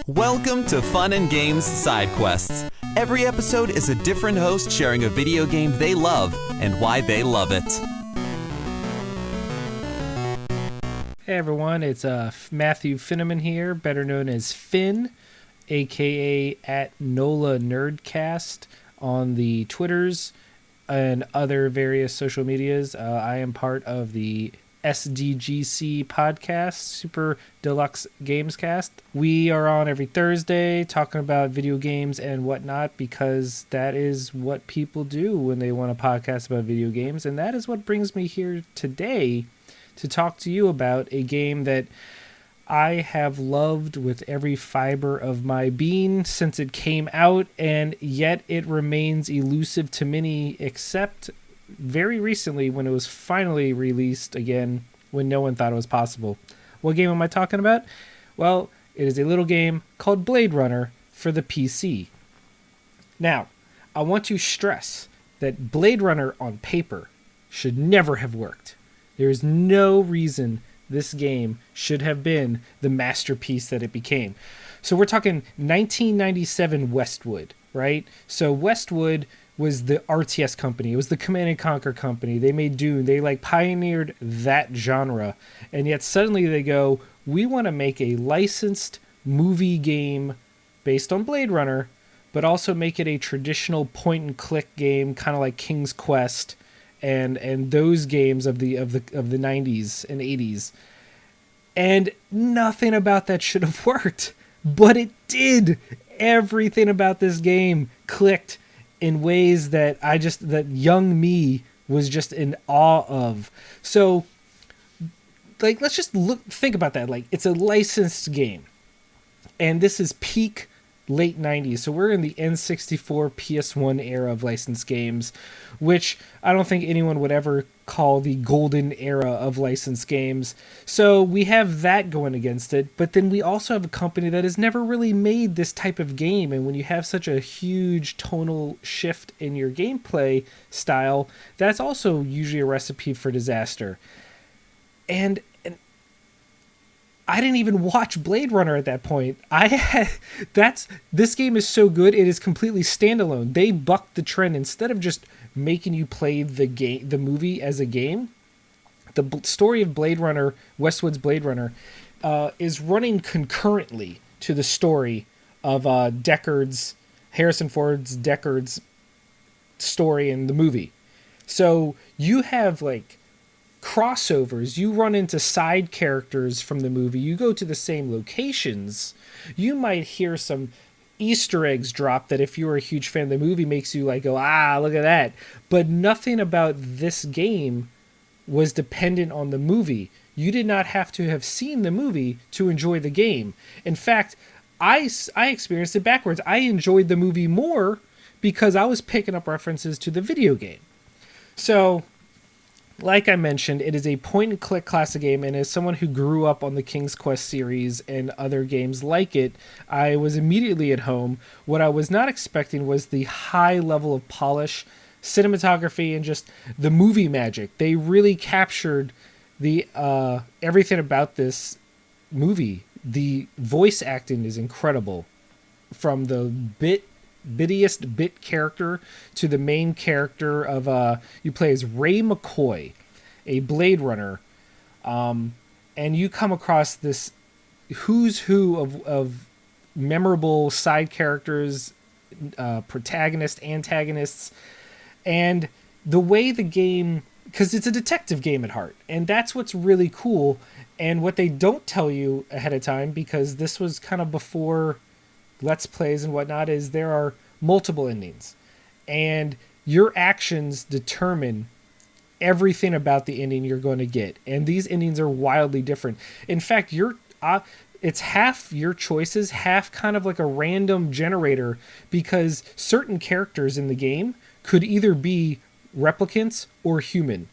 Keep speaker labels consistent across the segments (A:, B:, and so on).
A: Welcome to Fun and Games Side Quests. Every episode is a different host sharing a video game they love and why they love it.
B: Hey everyone, it's Matthew Finneman here, better known as Finn, aka at NOLA Nerdcast on the Twitters and other various social medias. I am part of the SDGC podcast, Super Deluxe Gamescast. We are on every Thursday talking about video games and whatnot because that is what people do when they want a podcast about video games, and that is what brings me here today to talk to you about a game that I have loved with every fiber of my being since it came out, and yet it remains elusive to many, except very recently when it was finally released again when no one thought it was possible. What game am I talking about? Well, it is a little game called Blade Runner for the PC. Now, I want to stress that Blade Runner on paper should never have worked. There is no reason this game should have been the masterpiece that it became. So we're talking 1997 Westwood, right? So Westwood was the RTS company. It was the Command & Conquer company. They made Dune. They pioneered that genre. And yet suddenly they go, we want to make a licensed movie game based on Blade Runner, but also make it a traditional point-and-click game, kind of like King's Quest and those games of the 90s and 80s. And nothing about that should have worked, but it did. Everything about this game clicked in ways that that young me was just in awe of. So let's just think about that. It's a licensed game, and this is peak late 90s. So we're in the N64 PS1 era of licensed games, which I don't think anyone would ever call the golden era of licensed games. So we have that going against it, but then we also have a company that has never really made this type of game, and when you have such a huge tonal shift in your gameplay style, that's also usually a recipe for disaster. And I didn't even watch Blade Runner at that point. This game is so good, it is completely standalone. They bucked the trend. Instead of just making you play the movie as a game, the story of Blade Runner, Westwood's Blade Runner, is running concurrently to the story of Harrison Ford's Deckard's story in the movie. So you have crossovers. You run into side characters from the movie. You go to the same locations. You might hear some Easter eggs drop that, if you're a huge fan of the movie, makes you go, look at that. But nothing about this game was dependent on the movie. You did not have to have seen the movie to enjoy the game. In fact, I experienced it backwards. I enjoyed the movie more because I was picking up references to the video game. So, like I mentioned, it is a point-and-click classic game, and as someone who grew up on the King's Quest series and other games like it, I was immediately at home. What I was not expecting was the high level of polish, cinematography, and just the movie magic. They really captured the everything about this movie. The voice acting is incredible, from the bittiest bit character to the main character of you play as Ray McCoy, a Blade Runner, and you come across this who's who of memorable side characters, protagonists, antagonists, and the way the game, because it's a detective game at heart, and that's what's really cool. And what they don't tell you ahead of time, because this was kind of before Let's Plays and whatnot, is there are multiple endings, and your actions determine everything about the ending you're going to get, and these endings are wildly different. In fact, it's half your choices, half kind of like a random generator, because certain characters in the game could either be replicants or human,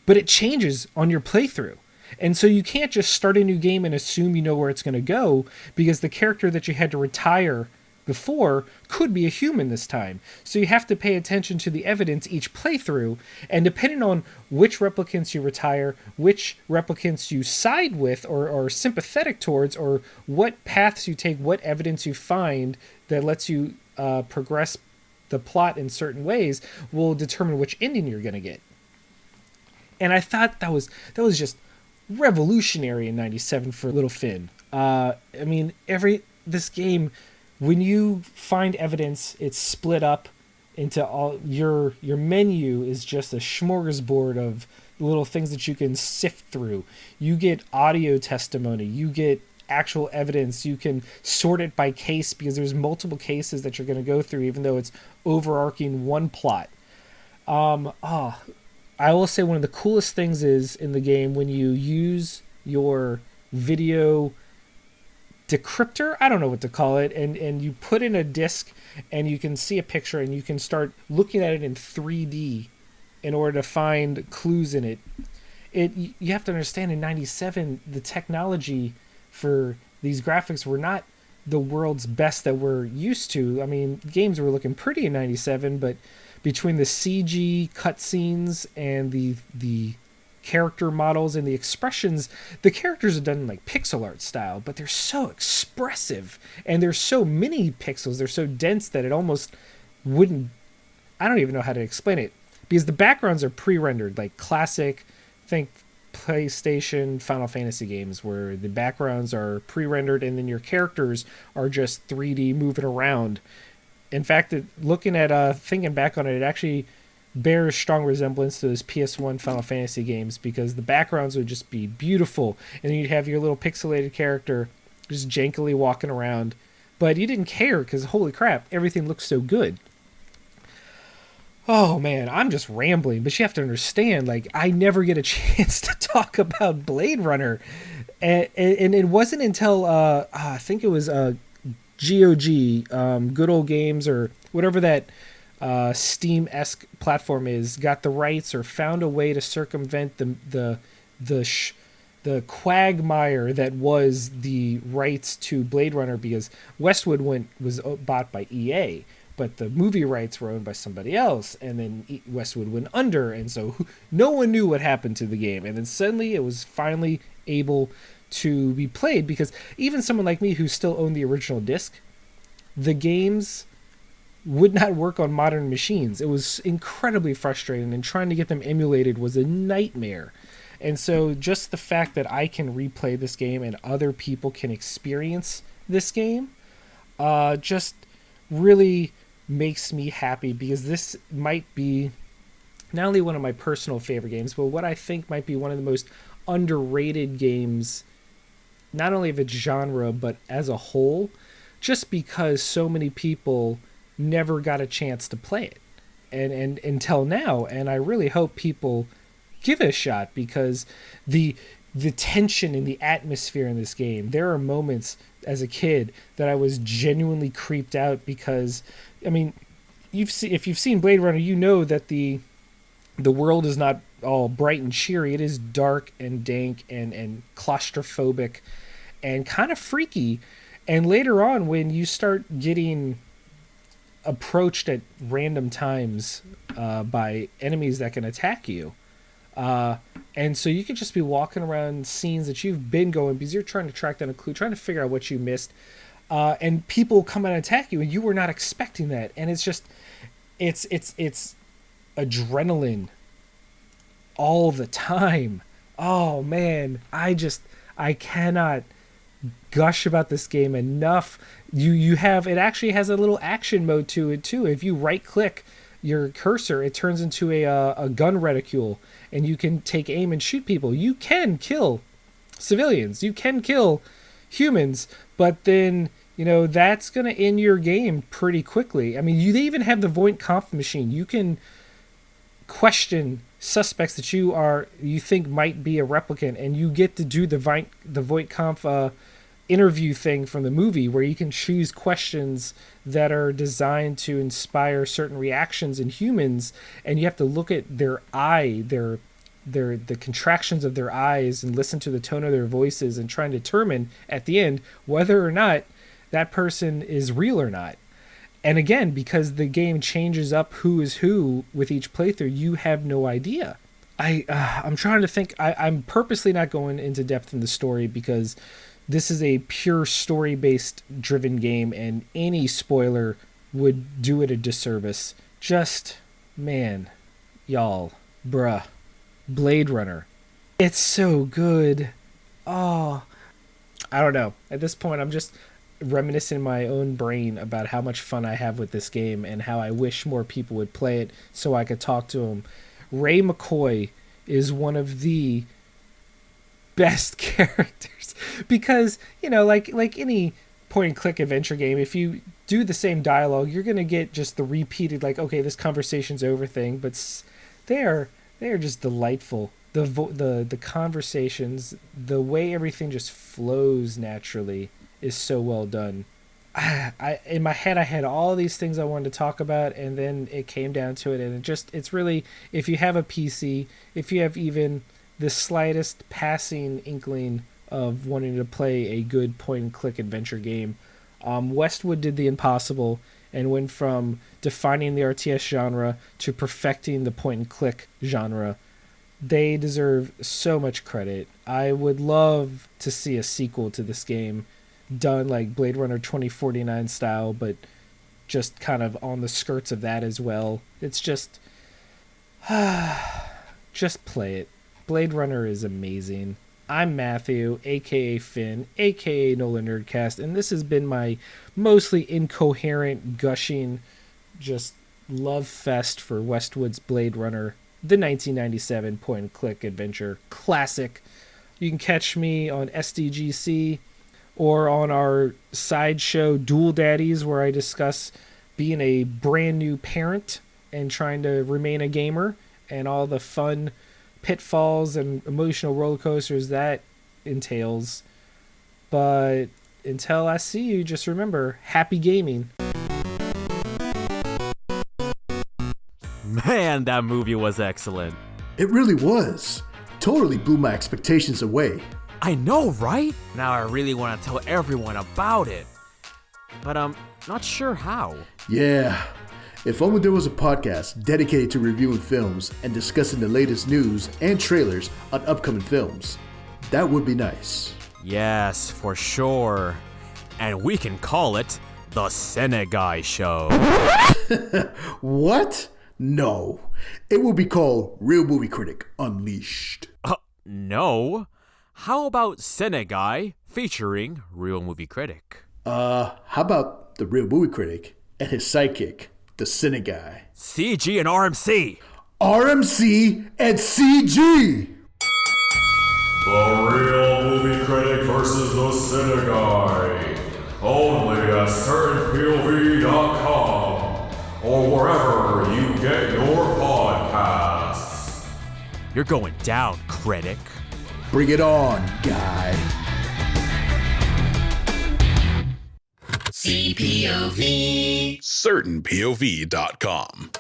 B: but it changes on your playthrough. And so you can't just start a new game and assume you know where it's going to go, because the character that you had to retire before could be a human this time. So you have to pay attention to the evidence each playthrough, and depending on which replicants you retire, which replicants you side with or are sympathetic towards, or what paths you take, what evidence you find that lets you progress the plot in certain ways, will determine which ending you're going to get. And I thought that was just revolutionary in '97 for Little Finn. I mean, this game, when you find evidence, it's split up into all your menu is just a smorgasbord of little things that you can sift through. You get audio testimony, you get actual evidence, you can sort it by case because there's multiple cases that you're going to go through, even though it's overarching one plot. I will say one of the coolest things is in the game when you use your video decryptor, I don't know what to call it, and you put in a disc and you can see a picture and you can start looking at it in 3D in order to find clues in it. You have to understand, in '97 the technology for these graphics were not the world's best that we're used to. I mean, games were looking pretty in '97, but between the CG cutscenes and the character models and the expressions, the characters are done in like pixel art style, but they're so expressive and there's so many pixels, they're so dense that it almost wouldn't, I don't even know how to explain it, because the backgrounds are pre-rendered, like classic, think PlayStation Final Fantasy games where the backgrounds are pre-rendered and then your characters are just 3D moving around. In fact, thinking back on it, it actually bears strong resemblance to those PS1 Final Fantasy games because the backgrounds would just be beautiful, and then you'd have your little pixelated character just jankily walking around, but you didn't care because holy crap, everything looks so good. Oh man, I'm just rambling, but you have to understand, like, I never get a chance to talk about Blade Runner, and it wasn't until I think it was GOG, Good Old Games, or whatever that Steam-esque platform is, got the rights or found a way to circumvent the quagmire that was the rights to Blade Runner, because Westwood was bought by EA, but the movie rights were owned by somebody else, and then Westwood went under, and so no one knew what happened to the game, and then suddenly it was finally able to be played, because even someone like me who still owned the original disc, the games would not work on modern machines. It was incredibly frustrating, and trying to get them emulated was a nightmare. And so just the fact that I can replay this game and other people can experience this game just really makes me happy, because this might be not only one of my personal favorite games, but what I think might be one of the most underrated games, not only of its genre, but as a whole, just because so many people never got a chance to play it and until now. And I really hope people give it a shot, because the tension and the atmosphere in this game, there are moments as a kid that I was genuinely creeped out, because I mean, if you've seen Blade Runner, you know that the world is not all bright and cheery. It is dark and dank and claustrophobic and kind of freaky. And later on, when you start getting approached at random times by enemies that can attack you, and so you could just be walking around scenes that you've been going because you're trying to track down a clue, trying to figure out what you missed, and people come and attack you, and you were not expecting that, and it's just, it's adrenaline all the time. Oh man, I cannot gush about this game enough. You have, it actually has a little action mode to it too. If you right click your cursor, it turns into a gun reticule, and you can take aim and shoot people. You can kill civilians, you can kill humans, but then that's gonna end your game pretty quickly. I mean, they even have the Voight Kampf machine. You can question suspects that you think might be a replicant, and you get to do the Voight Kampf interview thing from the movie, where you can choose questions that are designed to inspire certain reactions in humans, and you have to look at their eye, the contractions of their eyes, and listen to the tone of their voices, and try and determine at the end whether or not that person is real or not. And again, because the game changes up who is who with each playthrough, you have no idea. I'm trying to think. I'm purposely not going into depth in the story because this is a pure story-based driven game, and any spoiler would do it a disservice. Just, man, y'all, bruh, Blade Runner. It's so good. Oh, I don't know. At this point, I'm just reminiscing in my own brain about how much fun I have with this game and how I wish more people would play it so I could talk to them. Ray McCoy is one of the best characters because, you know, like any point and click adventure game, if you do the same dialogue, you're going to get just the repeated, like, okay, this conversation's over thing, but they are just delightful. The conversations, the way everything just flows naturally is so well done. I in my head I had all these things I wanted to talk about, and then it came down to it, and it's really, if you have a PC, if you have even the slightest passing inkling of wanting to play a good point and click adventure game, Westwood did the impossible and went from defining the RTS genre to perfecting the point and click genre. They deserve so much credit. I would love to see a sequel to this game done like Blade Runner 2049 style, but just kind of on the skirts of that as well. It's just play it. Blade Runner is amazing. I'm Matthew, aka Finn, aka NOLA Nerdcast, and this has been my mostly incoherent, gushing, just love fest for Westwood's Blade Runner, the 1997 point-and-click adventure classic. You can catch me on SDGC or on our sideshow Dual Daddies, where I discuss being a brand new parent and trying to remain a gamer and all the fun pitfalls and emotional roller coasters that entails. But until I see you, just remember, happy gaming.
C: Man, that movie was excellent.
D: It really was. Totally blew my expectations away.
C: I know, right? Now I really want to tell everyone about it. But I'm not sure how.
D: Yeah. If only there was a podcast dedicated to reviewing films and discussing the latest news and trailers on upcoming films. That would be nice.
C: Yes, for sure. And we can call it the Cineguy Show.
D: What? No. It will be called Real Movie Critic Unleashed.
C: No. How about Cineguy featuring Real Movie Critic?
D: How about the Real Movie Critic and his sidekick, the Cineguy?
C: CG and RMC.
D: RMC and CG!
E: The Real Movie Critic versus the Cineguy. Only at CertainPOV.com or wherever you get your podcasts.
C: You're going down, critic.
D: Bring it on, guy.
F: CPOV.
G: CertainPOV.com.